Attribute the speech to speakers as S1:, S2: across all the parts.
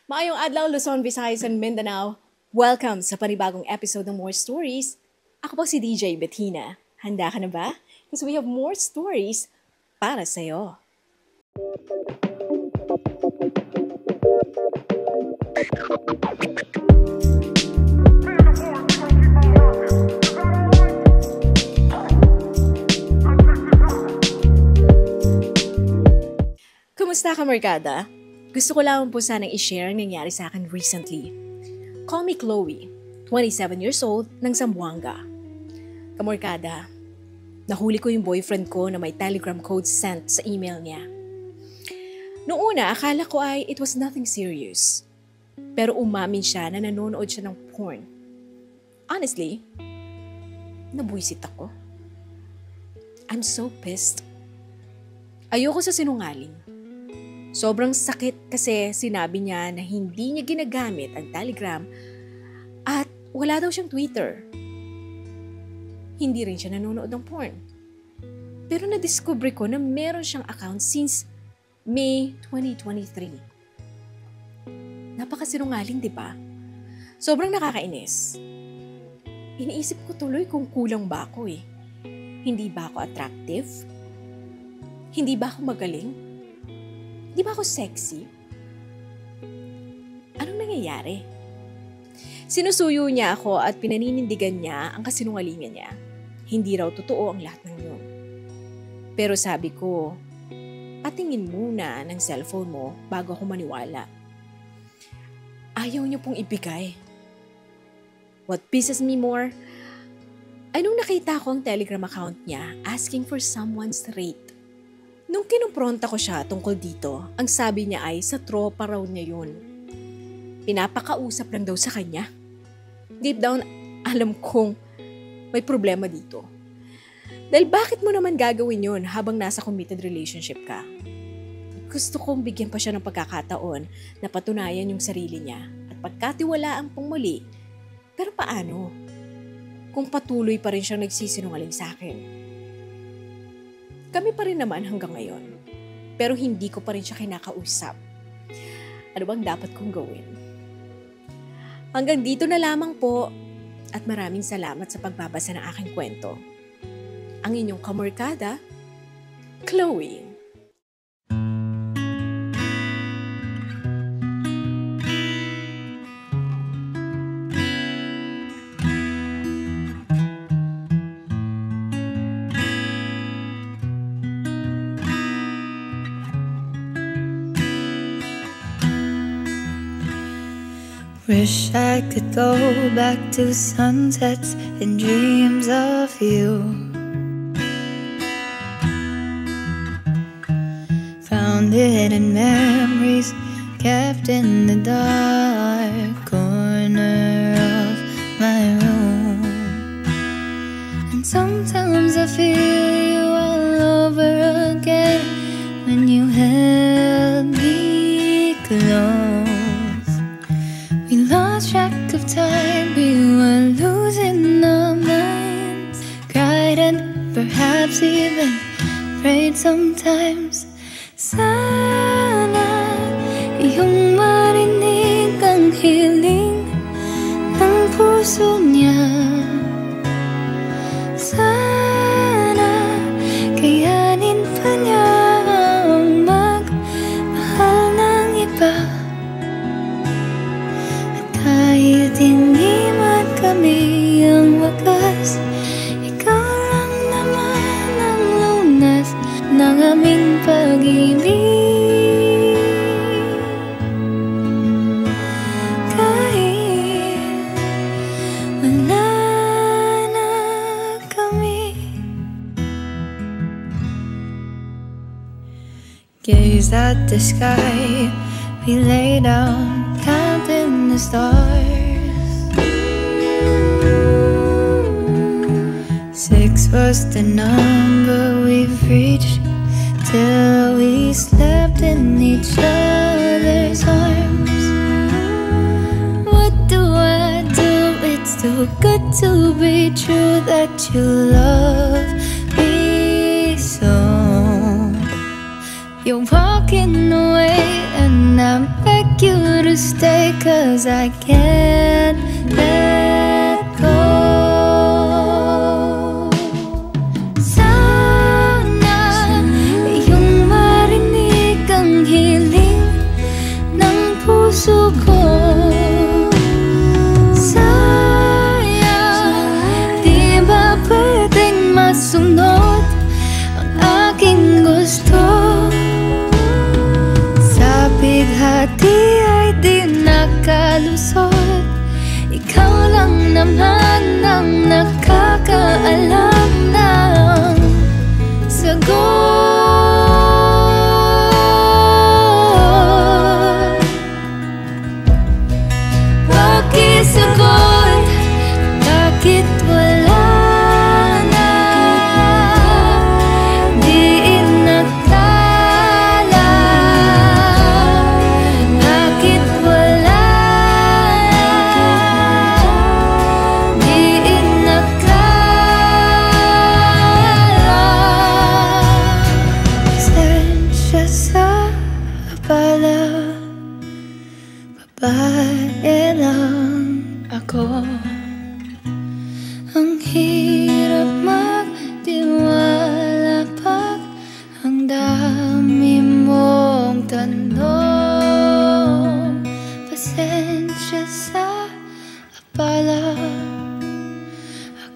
S1: Maayong adlaw, Luzon, Visayas, and Mindanao. Welcome sa panibagong episode ng More Stories. Ako po si DJ Bettina. Handa ka na ba? Because we have more stories para sa'yo. Kumusta ka, Merkada? Gusto ko lang po sanang i-share ang nangyari sa akin recently. Call me Chloe, 27 years old, ng Zamboanga. Kamorkada, nahuli ko yung boyfriend ko na may Telegram code sent sa email niya. Noong una, akala ko ay it was nothing serious. Pero umamin siya na nanonood siya ng porn. Honestly, nabuisit ako. I'm so pissed. Ayoko sa sinungaling. Sobrang sakit kasi sinabi niya na hindi niya ginagamit ang Telegram at wala daw siyang Twitter. Hindi rin siya nanonood ng porn. Pero nadiscover ko na meron siyang account since May 2023. Napakasinungaling, di ba? Sobrang nakakainis. Iniisip ko tuloy kung kulang ba ako eh. Hindi ba ako attractive? Hindi ba ako magaling? Di ba ako sexy? Anong nangyayari? Sinusuyo niya ako at pinaninindigan niya ang kasinungalingan niya. Hindi raw totoo ang lahat ng yun. Pero sabi ko, patingin muna ng cellphone mo bago ako maniwala. Ayaw niya pong ibigay. What pisses me more, ay nung nakita ko ang Telegram account niya asking for someone's rate. Nung kinumpronta ko siya tungkol dito, ang sabi niya ay sa tropa raw niya yun. Pinapakausap lang daw sa kanya. Deep down, alam kong may problema dito. Dahil bakit mo naman gagawin yun habang nasa committed relationship ka? Gusto kong bigyan pa siya ng pagkakataon na patunayan yung sarili niya at pagkatiwalaan pong muli. Pero paano? Kung patuloy pa rin siyang nagsisinungaling sa akin. Kami pa rin naman hanggang ngayon. Pero hindi ko pa rin siya kinakausap. Ano bang dapat kong gawin? Hanggang dito na lamang po at maraming salamat sa pagbabasa ng aking kwento. Ang inyong kamorkada, Chloe.
S2: Wish I could go back to sunsets and dreams of you. Found it in memories kept in the dark corner of my room. And sometimes I feel you all over again when you held me close. We lost track of time, we were losing our minds. Cried and perhaps even prayed sometimes. Sana iyong marinig ang hiling ng puso niya. Sana kayanin pa niya ang magmahal ng iba. Kahit hindi man kami ang wakas, ikaw lang naman ang lunas ng aming pag-ibig. Kahit wala na kami. Gaze at the sky, we lay down counting the stars. 6 was the number we've reached till we slept in each other's arms. What do I do? It's too good to be true that you love me so. You're walking away and I beg you you to stay, 'cause I can't let go. Sana iyong marinig ang hiling ng puso ko. Sayang, di ba pwedeng masunod ang aking gusto? Sa bighati ay di nakalusot, ikaw lang naman ang nakakaalam ng sagot. Pakisagot, bakit wala na? Di inakala, bakit wala? Di inakala. Pasensya sa abala, babae lang ako. Ang hirap magtiwala pag ang dami mong tanong. Pasensya sa abala,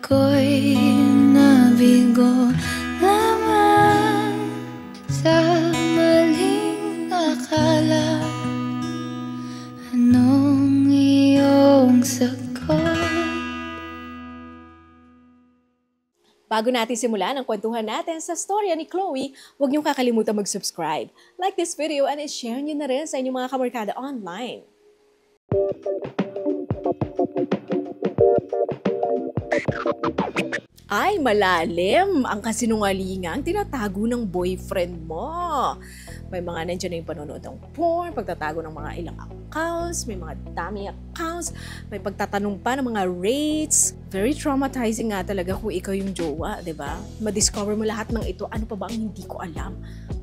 S2: ako'y nabigo lamang sa maling akala. Anong iyong sagot?
S1: Bago natin simulan ang kwentuhan natin sa storya ni Chloe, huwag niyong kakalimutan mag-subscribe, like this video, and i-share niyo na rin sa inyong mga kamarkada online. Ay, malalim ang kasinungalingang tinatago ng boyfriend mo. May mga nandiyan na yung panonood ng porn, pagtatago ng mga ilang accounts, may mga dami accounts, may pagtatanong pa ng mga rates. Very traumatizing nga talaga kung ikaw yung jowa, di ba? Ma-discover mo lahat ng ito, ano pa ba ang hindi ko alam?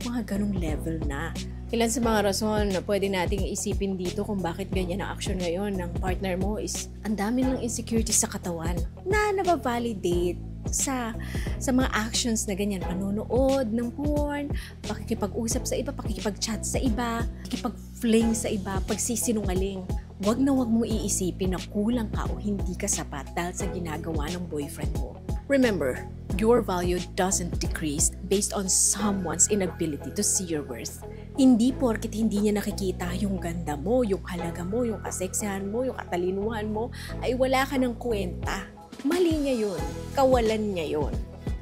S1: Mga ganong level na. Ilan sa mga rason na pwede nating isipin dito kung bakit ganyan ang action ngayon ng partner mo is ang dami ng insecurities sa katawan na nababalidate sa mga actions na ganyan, panonood ng porn, pakikipag-usap sa iba, pakikipag-chat sa iba, pakikipag-fling sa iba, pagsisinungaling. Huwag na huwag mong iisipin na kulang ka o hindi ka sapat dahil sa ginagawa ng boyfriend mo. Remember, your value doesn't decrease based on someone's inability to see your worth. Hindi porket hindi niya nakikita yung ganda mo, yung halaga mo, yung kaseksihan mo, yung katalinuhan mo, ay wala ka ng kwenta. Mali niya yun. Kawalan niya yun.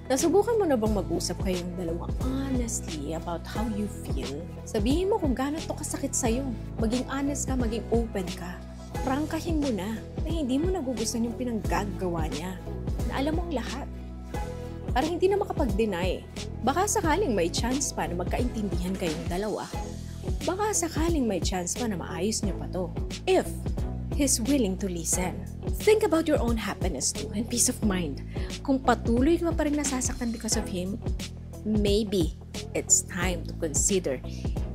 S1: Nasubukan mo na bang mag-usap kayong dalawa honestly about how you feel? Sabihin mo kung gaano to kasakit sa'yo. Maging honest ka, maging open ka. Prangkahin mo na hindi mo nagugustuhan yung pinanggagawa niya. Na alam mo ang lahat. Para hindi na makapag-deny. Baka sakaling may chance pa na magkaintindihan kayong dalawa. Baka sakaling may chance pa na maayos niyo pa to. If he's willing to listen. Think about your own happiness too and peace of mind. Kung patuloy ka pa rin nasasaktan because of him, maybe it's time to consider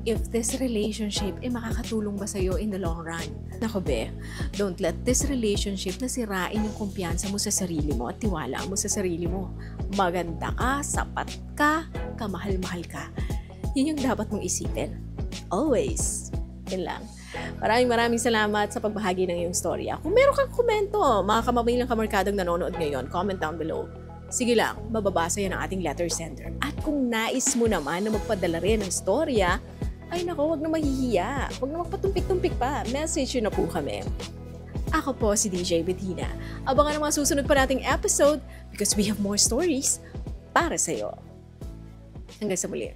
S1: if this relationship ay makakatulong ba sa'yo in the long run. Naku be, don't let this relationship na sirain yung kumpiyansa mo sa sarili mo at tiwala mo sa sarili mo. Maganda ka, sapat ka, kamahal-mahal ka. Yun yung dapat mong isipin. Always. Yun lang. Maraming salamat sa pagbahagi ng iyong storya. Kung meron kang komento, mga kamamilang kamarkadang nanonood ngayon, comment down below. Sige lang, mababasa yan ang ating letter sender. At kung nais mo naman na magpadala rin ng storya, ay nako, wag na mahihiya. Wag na magpatumpik-tumpik pa. Message yun na po kami. Ako po si DJ Bettina. Abangan ang mga susunod pa nating episode because we have more stories para sa'yo. Hanggang sa muli.